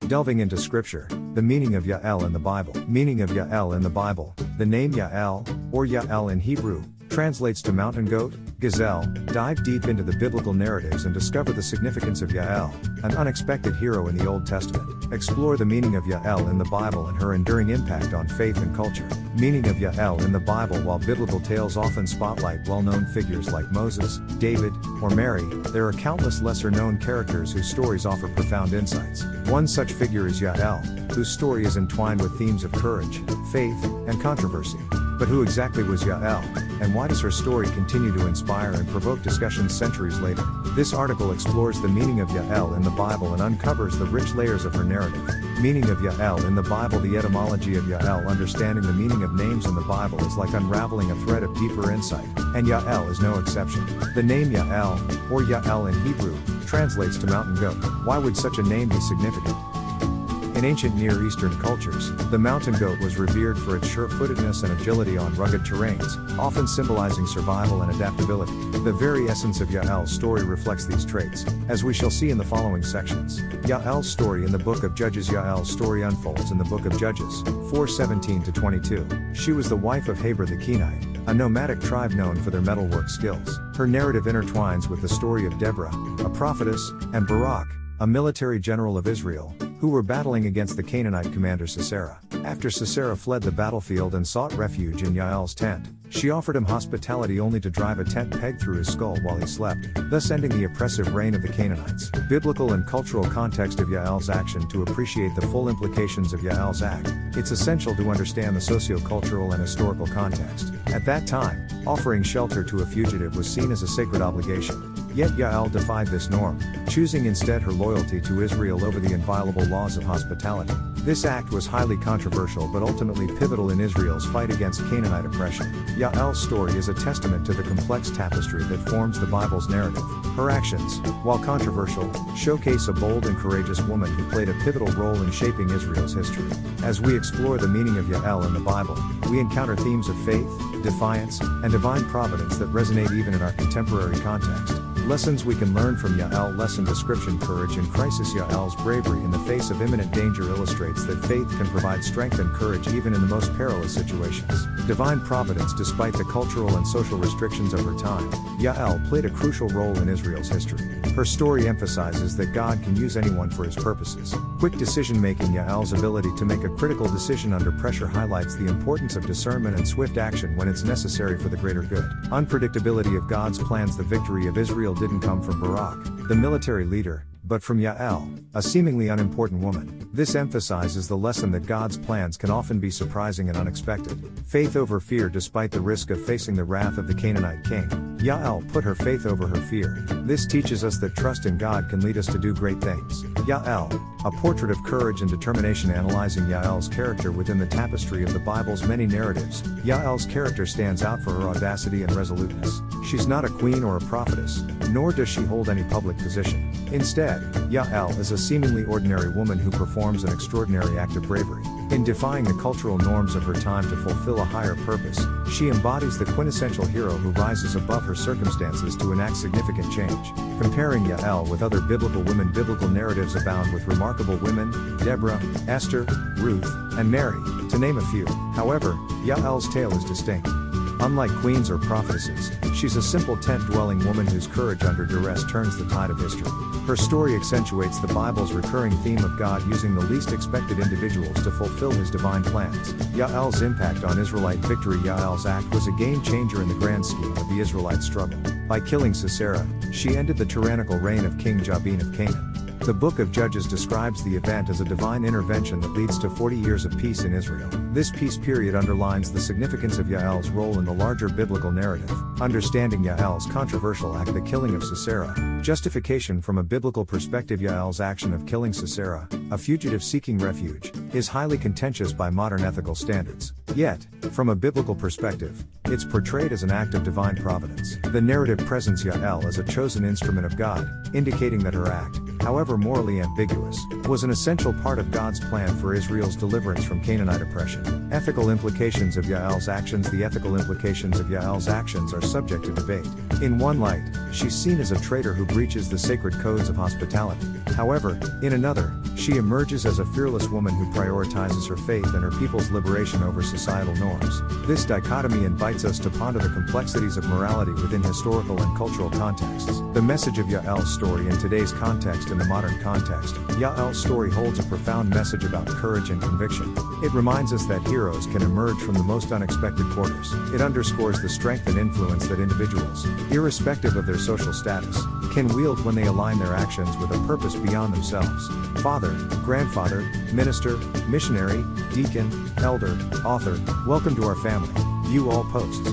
Delving into scripture, the meaning of Jael in the Bible. Meaning of Jael in the Bible. The name Jael, or Jael in Hebrew, translates to mountain goat, gazelle. Dive deep into the biblical narratives and discover the significance of Jael, an unexpected hero in the Old Testament. Explore the meaning of Jael in the Bible and her enduring impact on faith and culture. Meaning of Jael in the Bible. While biblical tales often spotlight well-known figures like Moses, David, or Mary, there are countless lesser-known characters whose stories offer profound insights. One such figure is Jael, whose story is entwined with themes of courage, faith, and controversy. But who exactly was Jael, and why does her story continue to inspire and provoke discussions centuries later? This article explores the meaning of Jael in the Bible and uncovers the rich layers of her narrative. Meaning of Jael in the Bible. The etymology of Jael. Understanding the meaning of names in the Bible is like unraveling a thread of deeper insight, and Jael is no exception. The name Jael, or Jael in Hebrew, translates to mountain goat. Why would such a name be significant? In ancient Near Eastern cultures, the mountain goat was revered for its sure-footedness and agility on rugged terrains, often symbolizing survival and adaptability. The very essence of Jael's story reflects these traits, as we shall see in the following sections. Jael's story in the book of Judges. Jael's story unfolds in the book of Judges, 4:17-22. She was the wife of Heber the Kenite, a nomadic tribe known for their metalwork skills. Her narrative intertwines with the story of Deborah, a prophetess, and Barak, a military general of Israel, who were battling against the Canaanite commander Sisera. After Sisera fled the battlefield and sought refuge in Jael's tent, she offered him hospitality only to drive a tent peg through his skull while he slept, thus ending the oppressive reign of the Canaanites. Biblical and cultural context of Jael's action. To appreciate the full implications of Jael's act, it's essential to understand the socio-cultural and historical context. At that time, offering shelter to a fugitive was seen as a sacred obligation. Yet Jael defied this norm, choosing instead her loyalty to Israel over the inviolable laws of hospitality. This act was highly controversial but ultimately pivotal in Israel's fight against Canaanite oppression. Jael's story is a testament to the complex tapestry that forms the Bible's narrative. Her actions, while controversial, showcase a bold and courageous woman who played a pivotal role in shaping Israel's history. As we explore the meaning of Jael in the Bible, we encounter themes of faith, defiance, and divine providence that resonate even in our contemporary context. Lessons we can learn from Jael. Lesson description. Courage in crisis. Jael's bravery in the face of imminent danger illustrates that faith can provide strength and courage even in the most perilous situations. Divine providence. Despite the cultural and social restrictions of her time, Jael played a crucial role in Israel's history. Her story emphasizes that God can use anyone for his purposes. Quick decision-making. Jael's ability to make a critical decision under pressure highlights the importance of discernment and swift action when it's necessary for the greater good. Unpredictability of God's plans. The victory of Israel didn't come from Barak, the military leader, but from Jael, a seemingly unimportant woman. This emphasizes the lesson that God's plans can often be surprising and unexpected. Faith over fear. Despite the risk of facing the wrath of the Canaanite king, Jael put her faith over her fear. This teaches us that trust in God can lead us to do great things. Jael, a portrait of courage and determination. Analyzing Jael's character within the tapestry of the Bible's many narratives, Jael's character stands out for her audacity and resoluteness. She's not a queen or a prophetess, nor does she hold any public position. Instead, Jael is a seemingly ordinary woman who performs an extraordinary act of bravery. In defying the cultural norms of her time to fulfill a higher purpose, she embodies the quintessential hero who rises above her circumstances to enact significant change. Comparing Jael with other biblical women. Biblical narratives abound with remarkable women: Deborah, Esther, Ruth, and Mary, to name a few. However, Jael's tale is distinct. Unlike queens or prophetesses, she's a simple tent-dwelling woman whose courage under duress turns the tide of history. Her story accentuates the Bible's recurring theme of God using the least expected individuals to fulfill his divine plans. Jael's impact on Israelite victory. Jael's act was a game-changer in the grand scheme of the Israelite struggle. By killing Sisera, she ended the tyrannical reign of King Jabin of Canaan. The book of Judges describes the event as a divine intervention that leads to 40 years of peace in Israel. This peace period underlines the significance of Jael's role in the larger biblical narrative. Understanding Jael's controversial act, the killing of Sisera. Justification. From a biblical perspective, Jael's action of killing Sisera, a fugitive seeking refuge, is highly contentious by modern ethical standards. Yet, from a biblical perspective, it's portrayed as an act of divine providence. The narrative presents Jael as a chosen instrument of God, indicating that her act, however morally ambiguous, was an essential part of God's plan for Israel's deliverance from Canaanite oppression. Ethical implications of Jael's actions. The ethical implications of Jael's actions are subject to debate. In one light, she's seen as a traitor who breaches the sacred codes of hospitality. However, in another, she emerges as a fearless woman who prioritizes her faith and her people's liberation over societal norms. This dichotomy invites us to ponder the complexities of morality within historical and cultural contexts. The message of Jael's story in today's context and the modern context. Jael's story holds a profound message about courage and conviction. It reminds us that heroes can emerge from the most unexpected quarters. It underscores the strength and influence that individuals, irrespective of their social status, can wield when they align their actions with a purpose beyond themselves. Father, grandfather, minister, missionary, deacon, elder, author, welcome to our family. View all posts.